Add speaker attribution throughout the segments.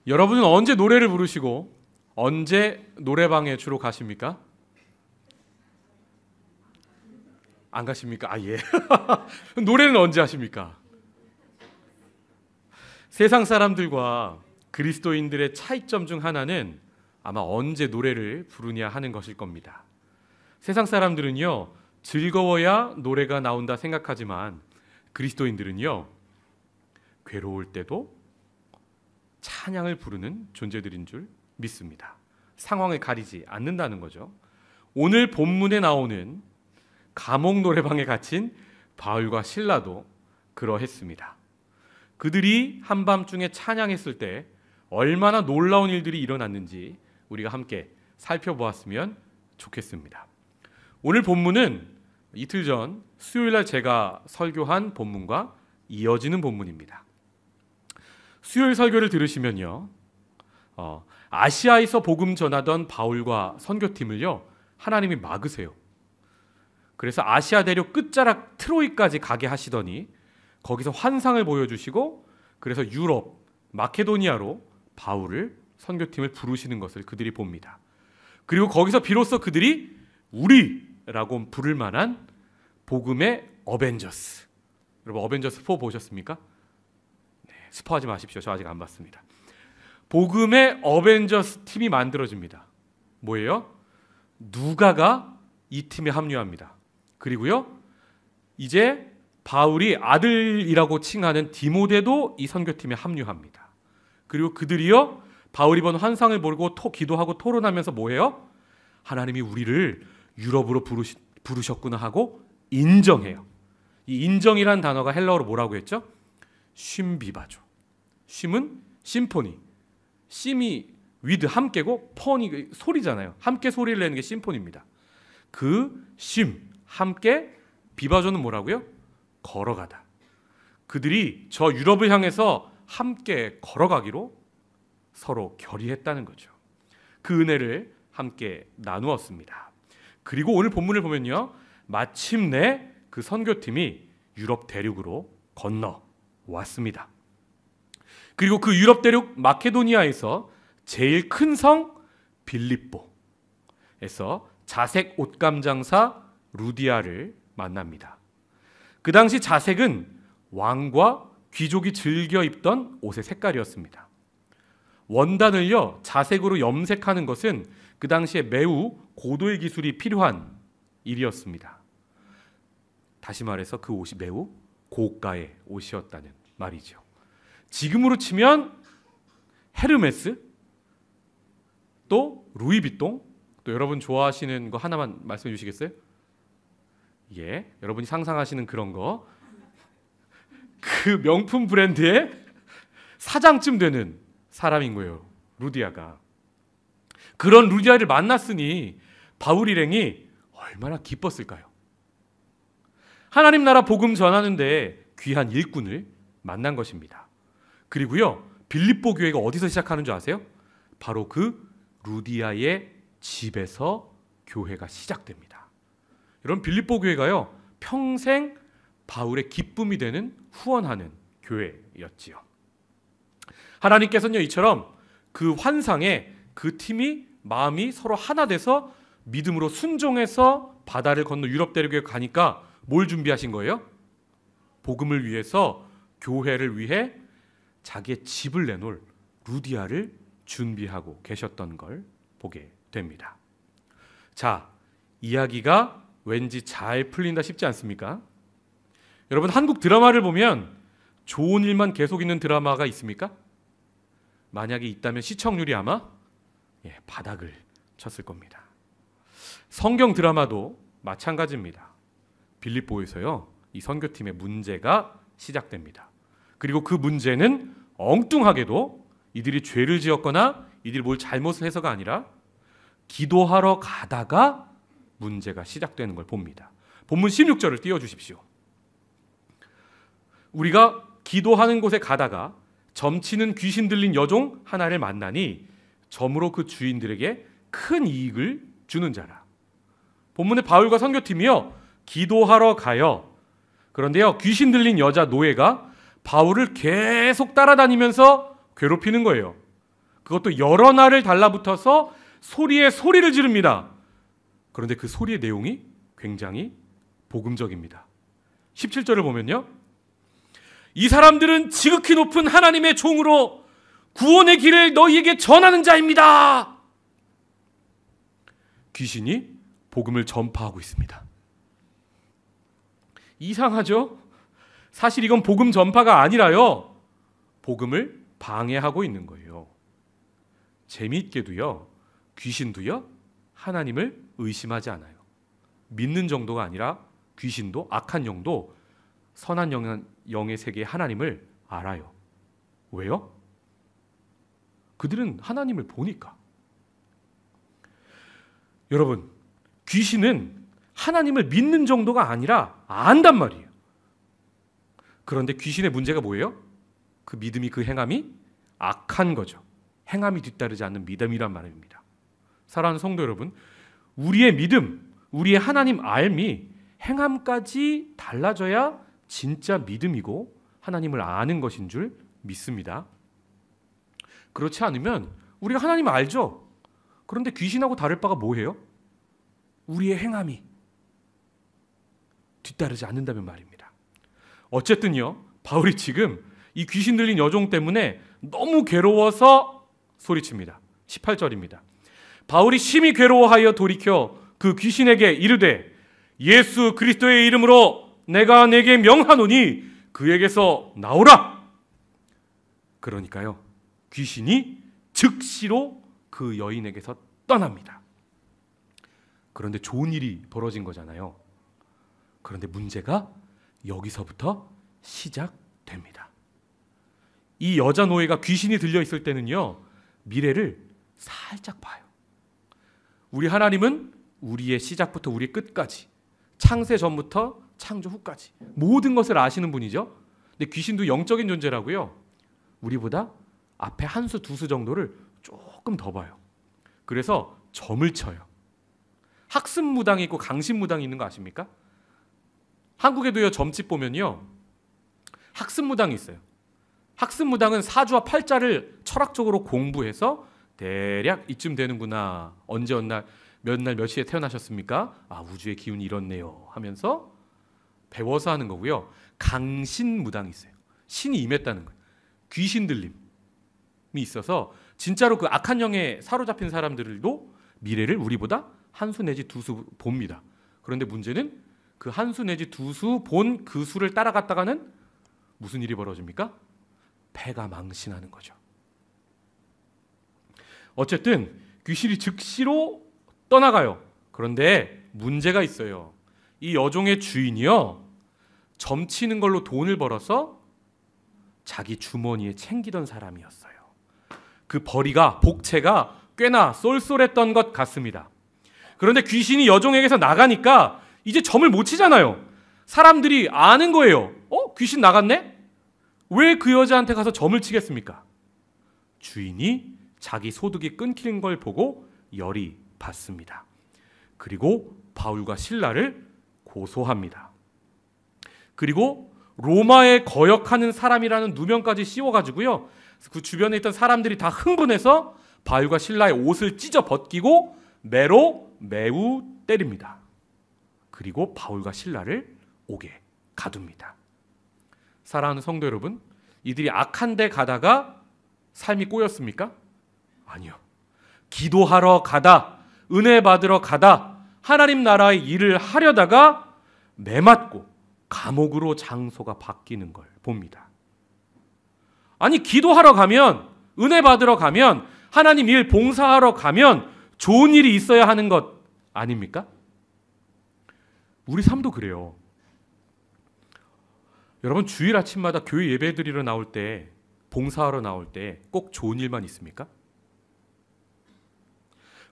Speaker 1: 여러분은 언제 노래를 부르시고 언제 노래방에 주로 가십니까? 안 가십니까? 아, 예. 노래는 언제 하십니까? 세상 사람들과 그리스도인들의 차이점 중 하나는 아마 언제 노래를 부르냐 하는 것일 겁니다. 세상 사람들은요, 즐거워야 노래가 나온다 생각하지만 그리스도인들은요, 괴로울 때도 찬양을 부르는 존재들인 줄 믿습니다. 상황을 가리지 않는다는 거죠. 오늘 본문에 나오는 감옥 노래방에 갇힌 바울과 실라도 그러했습니다. 그들이 한밤중에 찬양했을 때 얼마나 놀라운 일들이 일어났는지 우리가 함께 살펴보았으면 좋겠습니다. 오늘 본문은 이틀 전 수요일날 제가 설교한 본문과 이어지는 본문입니다. 수요일 설교를 들으시면요, 아시아에서 복음 전하던 바울과 선교팀을요, 하나님이 막으세요. 그래서 아시아 대륙 끝자락 트로이까지 가게 하시더니 거기서 환상을 보여주시고, 그래서 유럽 마케도니아로 바울을 선교팀을 부르시는 것을 그들이 봅니다. 그리고 거기서 비로소 그들이 우리라고 부를 만한 복음의 어벤져스. 여러분, 어벤져스 4 보셨습니까? 네, 스포하지 마십시오. 저 아직 안 봤습니다. 복음의 어벤져스 팀이 만들어집니다. 뭐예요? 누가가 이 팀에 합류합니다. 그리고요, 이제 바울이 아들이라고 칭하는 디모데도 이 선교팀에 합류합니다. 그리고 그들이요, 바울이 본 환상을 보고 기도하고 토론하면서 뭐해요? 하나님이 우리를 유럽으로 부르셨구나 하고 인정해요. 이 인정이란 단어가 헬라어로 뭐라고 했죠? 쉼비바죠. 쉼은 심포니, 심이 위드 함께고 폰이 소리잖아요. 함께 소리를 내는 게 심포니입니다. 그 쉼, 함께, 비바조는 뭐라고요? 걸어가다. 그들이 저 유럽을 향해서 함께 걸어가기로 서로 결의했다는 거죠. 그 은혜를 함께 나누었습니다. 그리고 오늘 본문을 보면요, 마침내 그 선교팀이 유럽 대륙으로 건너왔습니다. 그리고 그 유럽 대륙 마케도니아에서 제일 큰 성 빌립보에서 자색 옷감 장사 루디아를 만납니다. 그 당시 자색은 왕과 귀족이 즐겨 입던 옷의 색깔이었습니다. 원단을요, 자색으로 염색하는 것은 그 당시에 매우 고도의 기술이 필요한 일이었습니다. 다시 말해서 그 옷이 매우 고가의 옷이었다는 말이죠. 지금으로 치면 헤르메스, 또 루이비통, 또 여러분 좋아하시는 거 하나만 말씀해 주시겠어요? 예, 여러분이 상상하시는 그런 거, 그 명품 브랜드의 사장쯤 되는 사람인 거예요, 루디아가. 그런 루디아를 만났으니 바울 일행이 얼마나 기뻤을까요? 하나님 나라 복음 전하는데 귀한 일꾼을 만난 것입니다. 그리고요, 빌립보 교회가 어디서 시작하는 줄 아세요? 바로 그 루디아의 집에서 교회가 시작됩니다. 여러분, 빌립보 교회가요, 평생 바울의 기쁨이 되는 후원하는 교회였지요. 하나님께서는요, 이처럼 그 환상에 그 팀이 마음이 서로 하나 돼서 믿음으로 순종해서 바다를 건너 유럽 대륙에 가니까 뭘 준비하신 거예요? 복음을 위해서, 교회를 위해 자기의 집을 내놓을 루디아를 준비하고 계셨던 걸 보게 됩니다. 자, 이야기가 왠지 잘 풀린다 싶지 않습니까? 여러분, 한국 드라마를 보면 좋은 일만 계속 있는 드라마가 있습니까? 만약에 있다면 시청률이 아마 바닥을 쳤을 겁니다. 성경 드라마도 마찬가지입니다. 빌립보에서요, 이 선교팀의 문제가 시작됩니다. 그리고 그 문제는 엉뚱하게도 이들이 죄를 지었거나 이들이 뭘 잘못을 해서가 아니라 기도하러 가다가 문제가 시작되는 걸 봅니다. 본문 16절을 띄워주십시오. 우리가 기도하는 곳에 가다가 점치는 귀신 들린 여종 하나를 만나니 점으로 그 주인들에게 큰 이익을 주는 자라. 본문에 바울과 선교팀이요, 기도하러 가요. 그런데요, 귀신 들린 여자 노예가 바울을 계속 따라다니면서 괴롭히는 거예요. 그것도 여러 날을 달라붙어서 소리에 소리를 지릅니다. 그런데 그 소리의 내용이 굉장히 복음적입니다. 17절을 보면요, 이 사람들은 지극히 높은 하나님의 종으로 구원의 길을 너희에게 전하는 자입니다. 귀신이 복음을 전파하고 있습니다. 이상하죠? 사실 이건 복음 전파가 아니라요, 복음을 방해하고 있는 거예요. 재미있게도요, 귀신도요, 하나님을 의심하지 않아요. 믿는 정도가 아니라 귀신도, 악한 영도 선한 영의 세계의 하나님을 알아요. 왜요? 그들은 하나님을 보니까. 여러분, 귀신은 하나님을 믿는 정도가 아니라 안단 말이에요. 그런데 귀신의 문제가 뭐예요? 그 믿음이, 그 행함이 악한 거죠. 행함이 뒤따르지 않는 믿음이란 말입니다. 사랑하는 성도 여러분, 우리의 믿음, 우리의 하나님 알미, 행함까지 달라져야 진짜 믿음이고 하나님을 아는 것인 줄 믿습니다. 그렇지 않으면 우리가 하나님을 알죠. 그런데 귀신하고 다를 바가 뭐예요? 우리의 행함이 뒤따르지 않는다면 말입니다. 어쨌든요, 바울이 지금 이 귀신 들린 여종 때문에 너무 괴로워서 소리칩니다. 18절입니다. 바울이 심히 괴로워하여 돌이켜 그 귀신에게 이르되 예수 그리스도의 이름으로 내가 내게 명하노니 그에게서 나오라. 그러니까요, 귀신이 즉시로 그 여인에게서 떠납니다. 그런데 좋은 일이 벌어진 거잖아요. 그런데 문제가 여기서부터 시작됩니다. 이 여자 노예가 귀신이 들려 있을 때는요, 미래를 살짝 봐요. 우리 하나님은 우리의 시작부터 우리의 끝까지, 창세 전부터 창조 후까지 모든 것을 아시는 분이죠. 근데 귀신도 영적인 존재라고요. 우리보다 앞에 한 수, 두 수 정도를 조금 더 봐요. 그래서 점을 쳐요. 학습무당이 있고 강신무당이 있는 거 아십니까? 한국에도요, 점집 보면요, 학습무당이 있어요. 학습무당은 사주와 팔자를 철학적으로 공부해서 대략 이쯤 되는구나, 언제 어느 날 몇 날 몇 시에 태어나셨습니까? 아, 우주의 기운이 이렇네요 하면서 배워서 하는 거고요. 강신무당이 있어요. 신이 임했다는 거예요. 귀신 들림이 있어서 진짜로 그 악한 영에 사로잡힌 사람들도 미래를 우리보다 한 수 내지 두 수 봅니다. 그런데 문제는 그 한 수 내지 두 수 본 그 수를 따라갔다가는 무슨 일이 벌어집니까? 패가 망신하는 거죠. 어쨌든 귀신이 즉시로 떠나가요. 그런데 문제가 있어요. 이 여종의 주인이요, 점치는 걸로 돈을 벌어서 자기 주머니에 챙기던 사람이었어요. 그 벌이가, 복채가 꽤나 쏠쏠했던 것 같습니다. 그런데 귀신이 여종에게서 나가니까 이제 점을 못 치잖아요. 사람들이 아는 거예요. 귀신 나갔네? 왜 그 여자한테 가서 점을 치겠습니까? 주인이 자기 소득이 끊기는 걸 보고 열이 받습니다. 그리고 바울과 실라를 고소합니다. 그리고 로마에 거역하는 사람이라는 누명까지 씌워가지고요, 그 주변에 있던 사람들이 다 흥분해서 바울과 실라의 옷을 찢어 벗기고 매로 매우 때립니다. 그리고 바울과 실라를 옥에 가둡니다. 사랑하는 성도 여러분, 이들이 악한 데 가다가 삶이 꼬였습니까? 아니요. 기도하러 가다, 은혜 받으러 가다, 하나님 나라의 일을 하려다가 매맞고 감옥으로 장소가 바뀌는 걸 봅니다. 아니, 기도하러 가면, 은혜 받으러 가면, 하나님 일 봉사하러 가면 좋은 일이 있어야 하는 것 아닙니까? 우리 삶도 그래요. 여러분, 주일 아침마다 교회 예배 드리러 나올 때, 봉사하러 나올 때 꼭 좋은 일만 있습니까?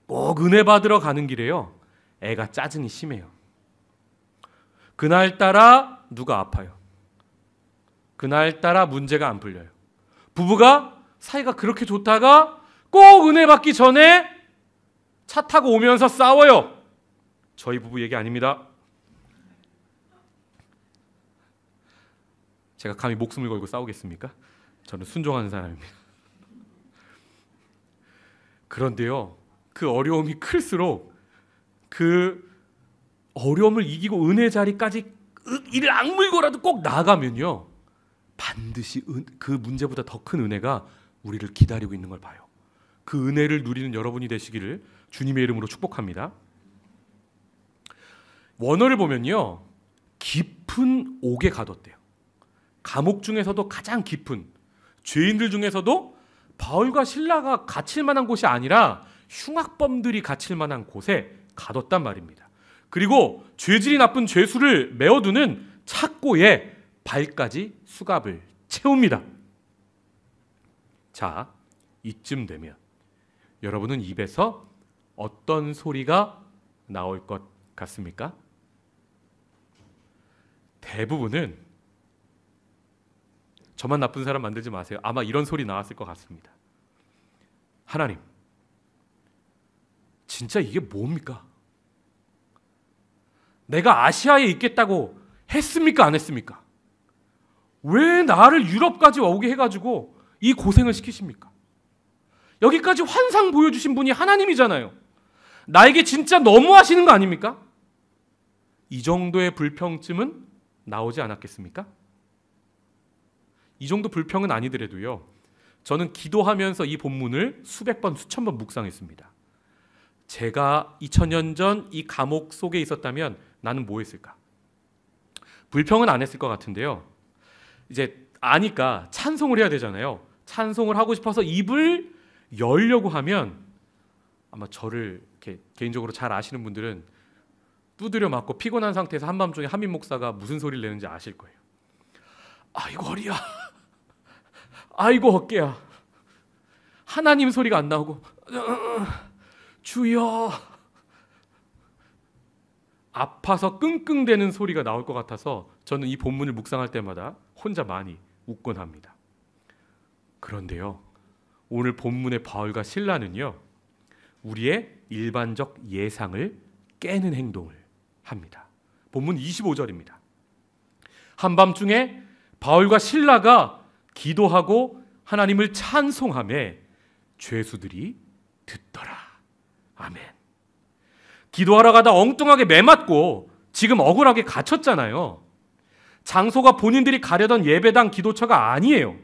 Speaker 1: 꼭 은혜 받으러 가는 길에요, 애가 짜증이 심해요. 그날따라 누가 아파요. 그날따라 문제가 안 풀려요. 부부가 사이가 그렇게 좋다가 꼭 은혜 받기 전에 차 타고 오면서 싸워요. 저희 부부 얘기 아닙니다. 제가 감히 목숨을 걸고 싸우겠습니까? 저는 순종하는 사람입니다. 그런데요, 그 어려움이 클수록 그 어려움을 이기고 은혜 자리까지 이를 악물고라도 꼭 나아가면요, 반드시 그 문제보다 더 큰 은혜가 우리를 기다리고 있는 걸 봐요. 그 은혜를 누리는 여러분이 되시기를 주님의 이름으로 축복합니다. 원어를 보면요, 깊은 옥에 가뒀대요. 감옥 중에서도 가장 깊은, 죄인들 중에서도 바울과 실라가 갇힐 만한 곳이 아니라 흉악범들이 갇힐 만한 곳에 가뒀단 말입니다. 그리고 죄질이 나쁜 죄수를 메어두는 착고에 발까지 수갑을 채웁니다. 자, 이쯤 되면 여러분은 입에서 어떤 소리가 나올 것 같습니까? 대부분은, 저만 나쁜 사람 만들지 마세요. 아마 이런 소리 나왔을 것 같습니다. 하나님, 진짜 이게 뭡니까? 내가 아시아에 있겠다고 했습니까? 안 했습니까? 왜 나를 유럽까지 오게 해가지고 이 고생을 시키십니까? 여기까지 환상 보여주신 분이 하나님이잖아요. 나에게 진짜 너무하시는 거 아닙니까? 이 정도의 불평쯤은 나오지 않았겠습니까? 이 정도 불평은 아니더라도요, 저는 기도하면서 이 본문을 수백 번, 수천 번 묵상했습니다. 제가 2000년 전 이 감옥 속에 있었다면 나는 뭐 했을까? 불평은 안 했을 것 같은데요, 이제 아니까 찬송을 해야 되잖아요. 찬송을 하고 싶어서 입을 열려고 하면, 아마 저를 이렇게 개인적으로 잘 아시는 분들은 두드려 맞고 피곤한 상태에서 한밤중에 한민 목사가 무슨 소리를 내는지 아실 거예요. 아이고 허리야, 아이고 어깨야. 하나님 소리가 안 나오고 주여, 아파서 끙끙대는 소리가 나올 것 같아서 저는 이 본문을 묵상할 때마다 혼자 많이 웃곤 합니다. 그런데요, 오늘 본문의 바울과 실라는요, 우리의 일반적 예상을 깨는 행동을 합니다. 본문 25절입니다. 한밤중에 바울과 실라가 기도하고 하나님을 찬송하며 죄수들이 듣더라. 아멘. 기도하러 가다 엉뚱하게 매맞고 지금 억울하게 갇혔잖아요. 장소가 본인들이 가려던 예배당 기도처가 아니에요.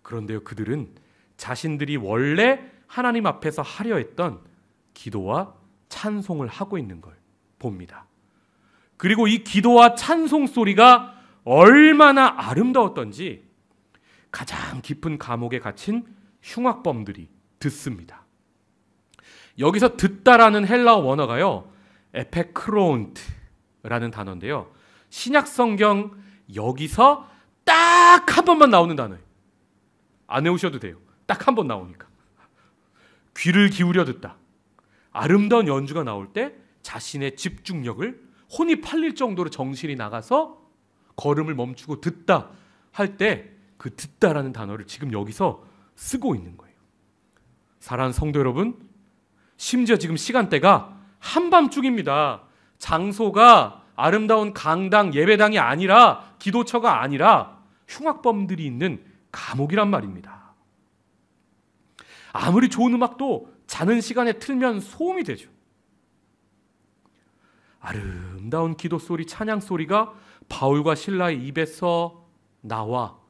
Speaker 1: 그런데요, 그들은 자신들이 원래 하나님 앞에서 하려 했던 기도와 찬송을 하고 있는 걸 봅니다. 그리고 이 기도와 찬송 소리가 얼마나 아름다웠던지 가장 깊은 감옥에 갇힌 흉악범들이 듣습니다. 여기서 듣다라는 헬라어 원어가요, 에페크로온트라는 단어인데요, 신약 성경 여기서 딱 한 번만 나오는 단어예요. 안 외우셔도 돼요. 딱 한 번 나오니까. 귀를 기울여 듣다. 아름다운 연주가 나올 때 자신의 집중력을, 혼이 팔릴 정도로 정신이 나가서 걸음을 멈추고 듣다 할 때 그 듣다라는 단어를 지금 여기서 쓰고 있는 거예요. 사랑하는 성도 여러분, 심지어 지금 시간대가 한밤중입니다. 장소가 아름다운 강당, 예배당이 아니라, 기도처가 아니라 흉악범들이 있는 감옥이란 말입니다. 아무리 좋은 음악도 자는 시간에 틀면 소음이 되죠. 아름다운 기도 소리, 찬양 소리가 바울과 실라의 입에서 나와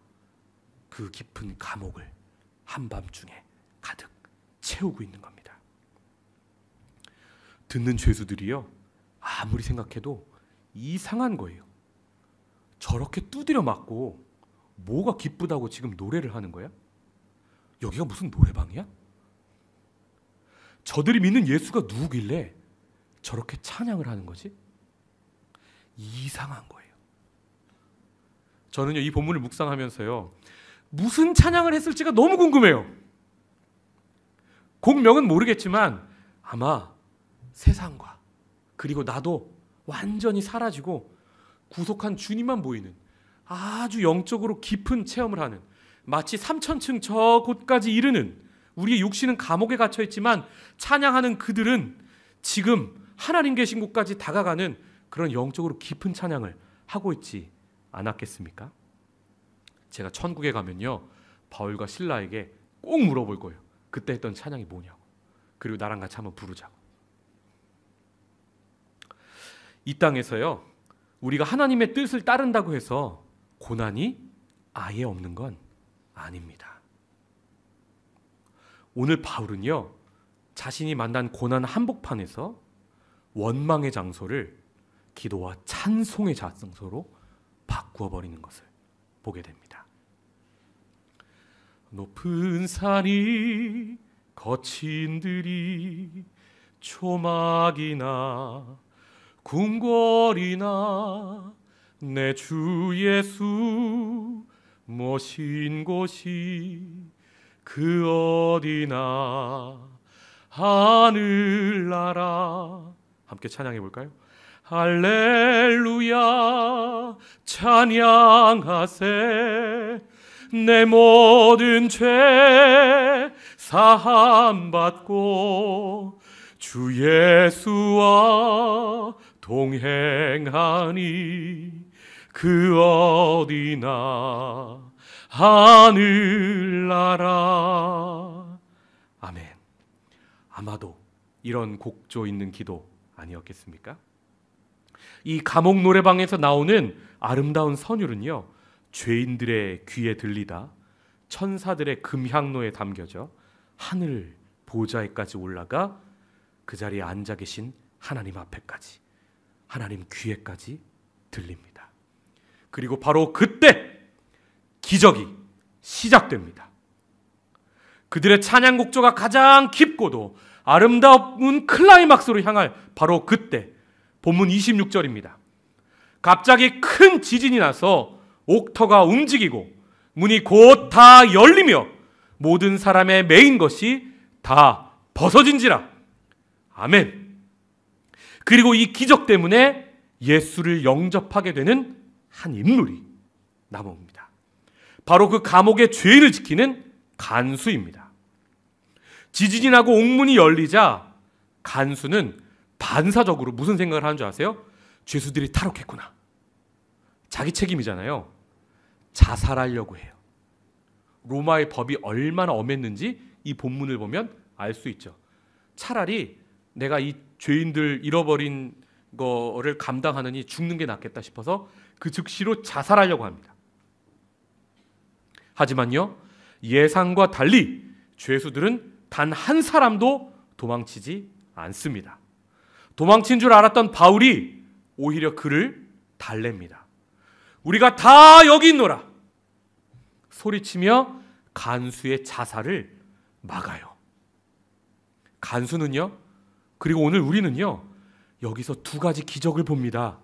Speaker 1: 그 깊은 감옥을 한밤중에 가득 채우고 있는 겁니다. 듣는 죄수들이요, 아무리 생각해도 이상한 거예요. 저렇게 두드려 맞고 뭐가 기쁘다고 지금 노래를 하는 거야? 여기가 무슨 노래방이야? 저들이 믿는 예수가 누구길래 저렇게 찬양을 하는 거지? 이상한 거예요. 저는요, 이 본문을 묵상하면서요, 무슨 찬양을 했을지가 너무 궁금해요. 곡명은 모르겠지만 아마 세상과 그리고 나도 완전히 사라지고 구속한 주님만 보이는 아주 영적으로 깊은 체험을 하는, 마치 3000층 저 곳까지 이르는, 우리의 육신은 감옥에 갇혀 있지만 찬양하는 그들은 지금 하나님 계신 곳까지 다가가는 그런 영적으로 깊은 찬양을 하고 있지 않았겠습니까? 제가 천국에 가면요, 바울과 실라에게 꼭 물어볼 거예요. 그때 했던 찬양이 뭐냐고. 그리고 나랑 같이 한번 부르자고. 이 땅에서요, 우리가 하나님의 뜻을 따른다고 해서 고난이 아예 없는 건 아닙니다. 오늘 바울은요, 자신이 만난 고난 한복판에서 원망의 장소를 기도와 찬송의 장소로 바꾸어 버리는 것을 보게 됩니다. 높은 산이 거친 들이 초막이나 궁궐이나 내 주 예수 모신 곳이 그 어디나 하늘나라. 함께 찬양해 볼까요? 할렐루야 찬양하세 내 모든 죄 사함받고 주 예수와 동행하니 그 어디나 하늘나라. 아멘. 아마도 이런 곡조 있는 기도 아니었겠습니까? 이 감옥 노래방에서 나오는 아름다운 선율은요, 죄인들의 귀에 들리다 천사들의 금향로에 담겨져 하늘 보좌에까지 올라가 그 자리에 앉아 계신 하나님 앞에까지, 하나님 귀에까지 들립니다. 그리고 바로 그때 기적이 시작됩니다. 그들의 찬양 곡조가 가장 깊고도 아름다운 클라이막스로 향할 바로 그때, 본문 26절입니다. 갑자기 큰 지진이 나서 옥터가 움직이고 문이 곧 다 열리며 모든 사람의 매인 것이 다 벗어진지라. 아멘. 그리고 이 기적 때문에 예수를 영접하게 되는 한 인물이 나옵니다. 바로 그 감옥의 죄인을 지키는 간수입니다. 지진이 나고 옥문이 열리자 간수는 반사적으로 무슨 생각을 하는 줄 아세요? 죄수들이 탈옥했구나. 자기 책임이잖아요. 자살하려고 해요. 로마의 법이 얼마나 엄했는지 이 본문을 보면 알 수 있죠. 차라리 내가 이 죄인들 잃어버린 거를 감당하느니 죽는 게 낫겠다 싶어서 그 즉시로 자살하려고 합니다. 하지만요, 예상과 달리 죄수들은 단 한 사람도 도망치지 않습니다. 도망친 줄 알았던 바울이 오히려 그를 달랩니다. 우리가 다 여기 있노라 소리치며 간수의 자살을 막아요. 간수는요, 그리고 오늘 우리는요, 여기서 두 가지 기적을 봅니다.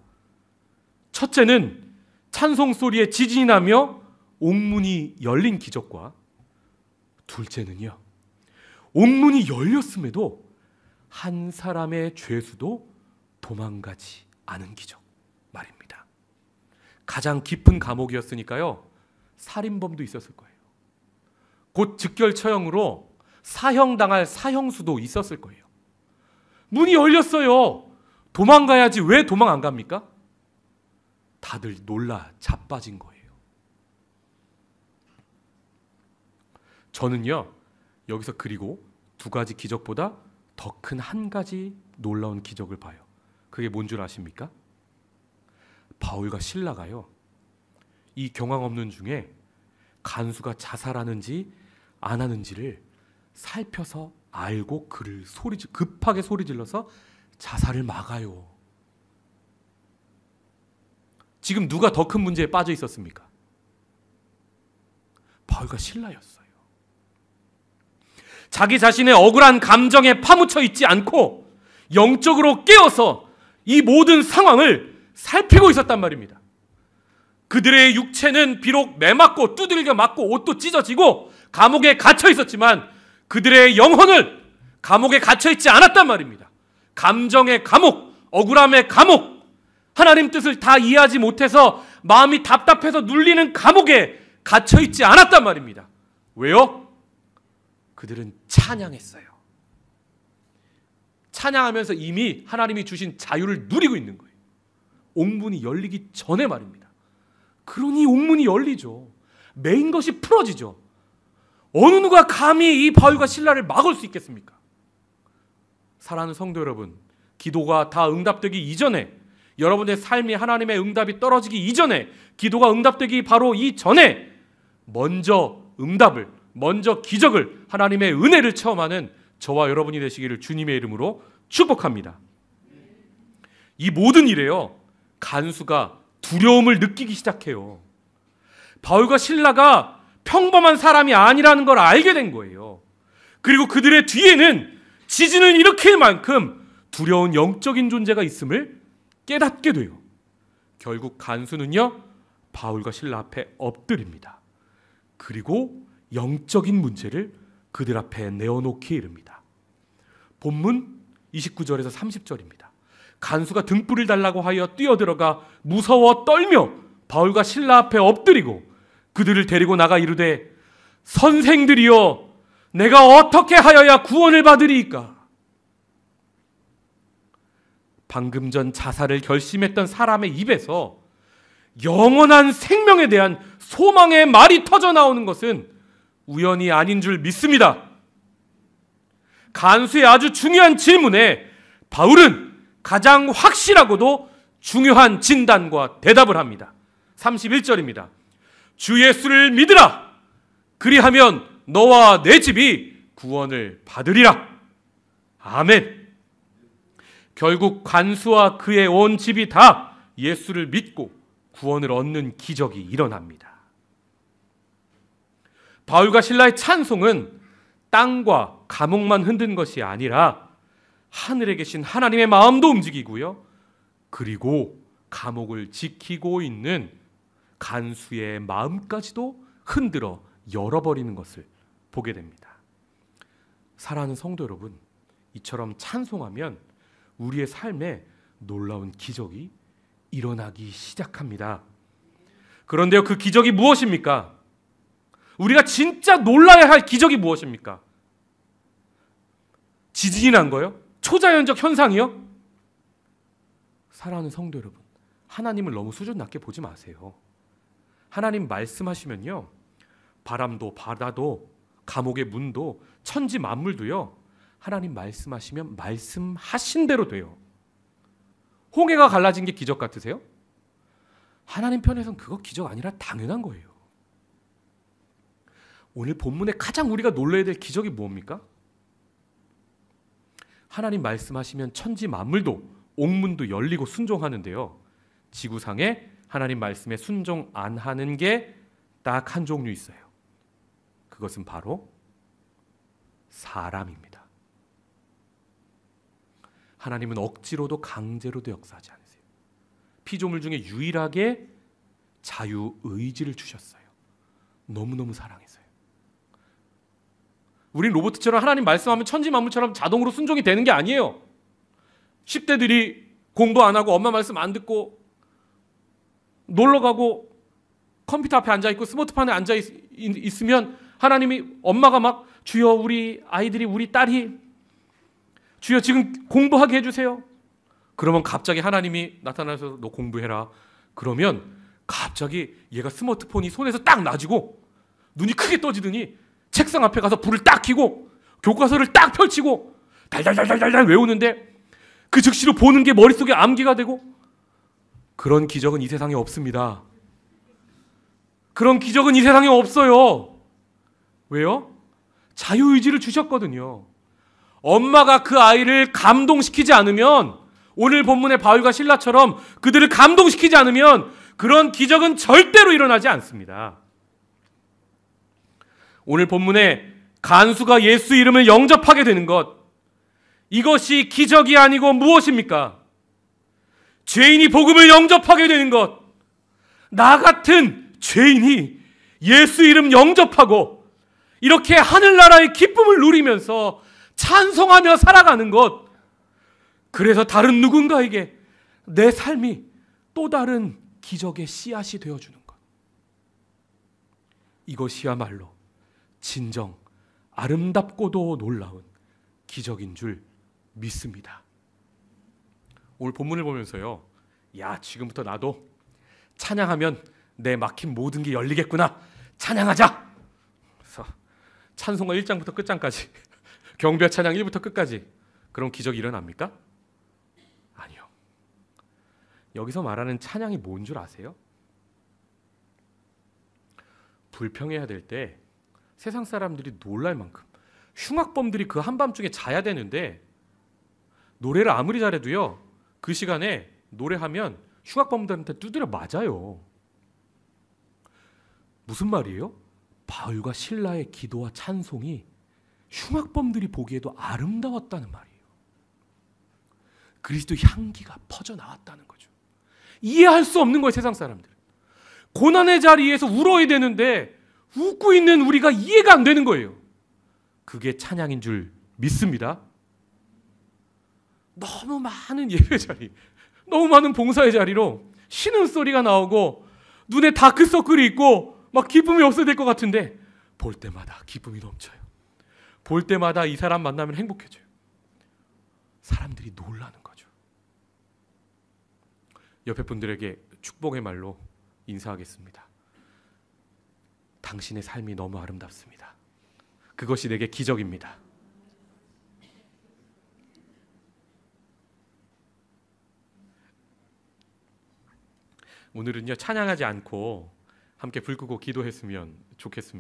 Speaker 1: 첫째는 찬송 소리에 지진이 나며 옥문이 열린 기적과, 둘째는요, 옥문이 열렸음에도 한 사람의 죄수도 도망가지 않은 기적 말입니다. 가장 깊은 감옥이었으니까요, 살인범도 있었을 거예요. 곧 즉결 처형으로 사형당할 사형수도 있었을 거예요. 문이 열렸어요. 도망가야지 왜 도망 안 갑니까? 다들 놀라 자빠진 거예요. 저는요, 여기서 그리고 두 가지 기적보다 더 큰 한 가지 놀라운 기적을 봐요. 그게 뭔 줄 아십니까? 바울과 실라가요, 이 경황 없는 중에 간수가 자살하는지 안 하는지를 살펴서 알고 그를 급하게 소리질러서 자살을 막아요. 지금 누가 더 큰 문제에 빠져 있었습니까? 바울과 실라였어요. 자기 자신의 억울한 감정에 파묻혀 있지 않고 영적으로 깨어서 이 모든 상황을 살피고 있었단 말입니다. 그들의 육체는 비록 매맞고 두들겨 맞고 옷도 찢어지고 감옥에 갇혀 있었지만 그들의 영혼은 감옥에 갇혀 있지 않았단 말입니다. 감정의 감옥, 억울함의 감옥, 하나님 뜻을 다 이해하지 못해서 마음이 답답해서 눌리는 감옥에 갇혀 있지 않았단 말입니다. 왜요? 그들은 찬양했어요. 찬양하면서 이미 하나님이 주신 자유를 누리고 있는 거예요. 옥문이 열리기 전에 말입니다. 그러니 옥문이 열리죠. 매인 것이 풀어지죠. 어느 누가 감히 이 바울과 실라를 막을 수 있겠습니까? 사랑하는 성도 여러분, 기도가 다 응답되기 이전에, 여러분의 삶이 하나님의 응답이 떨어지기 이전에, 기도가 응답되기 바로 이전에 먼저 응답을, 먼저 기적을, 하나님의 은혜를 체험하는 저와 여러분이 되시기를 주님의 이름으로 축복합니다. 이 모든 일에요, 간수가 두려움을 느끼기 시작해요. 바울과 실라가 평범한 사람이 아니라는 걸 알게 된 거예요. 그리고 그들의 뒤에는 지진을 일으킬 만큼 두려운 영적인 존재가 있음을 깨닫게 돼요. 결국 간수는요, 바울과 실라 앞에 엎드립니다. 그리고 영적인 문제를 그들 앞에 내어놓기에 이릅니다. 본문 29절에서 30절입니다. 간수가 등불을 달라고 하여 뛰어들어가 무서워 떨며 바울과 실라 앞에 엎드리고 그들을 데리고 나가 이르되, 선생들이여, 내가 어떻게 하여야 구원을 받으리이까? 방금 전 자살을 결심했던 사람의 입에서 영원한 생명에 대한 소망의 말이 터져 나오는 것은 우연이 아닌 줄 믿습니다. 간수의 아주 중요한 질문에 바울은 가장 확실하고도 중요한 진단과 대답을 합니다. 31절입니다. 주 예수를 믿으라. 그리하면 너와 내 집이 구원을 받으리라. 아멘. 결국 간수와 그의 온 집이 다 예수를 믿고 구원을 얻는 기적이 일어납니다. 바울과 실라의 찬송은 땅과 감옥만 흔든 것이 아니라 하늘에 계신 하나님의 마음도 움직이고요, 그리고 감옥을 지키고 있는 간수의 마음까지도 흔들어 열어버리는 것을 보게 됩니다. 사랑하는 성도 여러분, 이처럼 찬송하면 우리의 삶에 놀라운 기적이 일어나기 시작합니다. 그런데요, 그 기적이 무엇입니까? 우리가 진짜 놀라야 할 기적이 무엇입니까? 지진이 난 거요? 초자연적 현상이요? 사랑하는 성도 여러분, 하나님을 너무 수준 낮게 보지 마세요. 하나님 말씀하시면요, 바람도 바다도 감옥의 문도 천지 만물도요, 하나님 말씀하시면 말씀하신 대로 돼요. 홍해가 갈라진 게 기적 같으세요? 하나님 편에선 그거 기적 아니라 당연한 거예요. 오늘 본문에 가장 우리가 놀라야 될 기적이 뭡니까? 하나님 말씀하시면 천지 만물도 옥문도 열리고 순종하는데요, 지구상에 하나님 말씀에 순종 안 하는 게 딱 한 종류 있어요. 그것은 바로 사람입니다. 하나님은 억지로도 강제로도 역사하지 않으세요. 피조물 중에 유일하게 자유의지를 주셨어요. 너무너무 사랑해서요. 우린 로봇처럼 하나님 말씀하면 천지만물처럼 자동으로 순종이 되는 게 아니에요. 10대들이 공부 안 하고 엄마 말씀 안 듣고 놀러 가고 컴퓨터 앞에 앉아 있고 스마트폰에 앉아 있으면 하나님이, 엄마가 막 주여 우리 아이들이, 우리 딸이 주여 지금 공부하게 해주세요. 그러면 갑자기 하나님이 나타나서 너 공부해라. 그러면 갑자기 얘가 스마트폰이 손에서 딱 놔지고 눈이 크게 떠지더니 책상 앞에 가서 불을 딱 켜고 교과서를 딱 펼치고 달달달달달 외우는데 그 즉시로 보는 게 머릿속에 암기가 되고, 그런 기적은 이 세상에 없습니다. 그런 기적은 이 세상에 없어요. 왜요? 자유의지를 주셨거든요. 엄마가 그 아이를 감동시키지 않으면, 오늘 본문의 바울과 실라처럼 그들을 감동시키지 않으면 그런 기적은 절대로 일어나지 않습니다. 오늘 본문에 간수가 예수 이름을 영접하게 되는 것, 이것이 기적이 아니고 무엇입니까? 죄인이 복음을 영접하게 되는 것. 나 같은 죄인이 예수 이름 영접하고 이렇게 하늘나라의 기쁨을 누리면서 찬송하며 살아가는 것, 그래서 다른 누군가에게 내 삶이 또 다른 기적의 씨앗이 되어주는 것, 이것이야말로 진정 아름답고도 놀라운 기적인 줄 믿습니다. 오늘 본문을 보면서요, 야, 지금부터 나도 찬양하면 내 막힌 모든 게 열리겠구나, 찬양하자. 그래서 찬송가 1장부터 끝장까지 경배 찬양 1부터 끝까지 그런 기적이 일어납니까? 아니요. 여기서 말하는 찬양이 뭔 줄 아세요? 불평해야 될 때 세상 사람들이 놀랄 만큼 흉악범들이 그 한밤중에 자야 되는데 노래를 아무리 잘해도요, 그 시간에 노래하면 흉악범들한테 두드려 맞아요. 무슨 말이에요? 바울과 실라의 기도와 찬송이 흉악범들이 보기에도 아름다웠다는 말이에요. 그리스도 향기가 퍼져나왔다는 거죠. 이해할 수 없는 거예요, 세상 사람들. 고난의 자리에서 울어야 되는데 웃고 있는 우리가 이해가 안 되는 거예요. 그게 찬양인 줄 믿습니다. 너무 많은 예배 자리, 너무 많은 봉사의 자리로 신음소리가 나오고 눈에 다크서클이 있고 막 기쁨이 없어야 될 것 같은데 볼 때마다 기쁨이 넘쳐요. 볼 때마다 이 사람 만나면 행복해져요. 사람들이 놀라는 거죠. 옆에 분들에게 축복의 말로 인사하겠습니다. 당신의 삶이 너무 아름답습니다. 그것이 내게 기적입니다. 오늘은요, 찬양하지 않고 함께 불 끄고 기도했으면 좋겠습니다.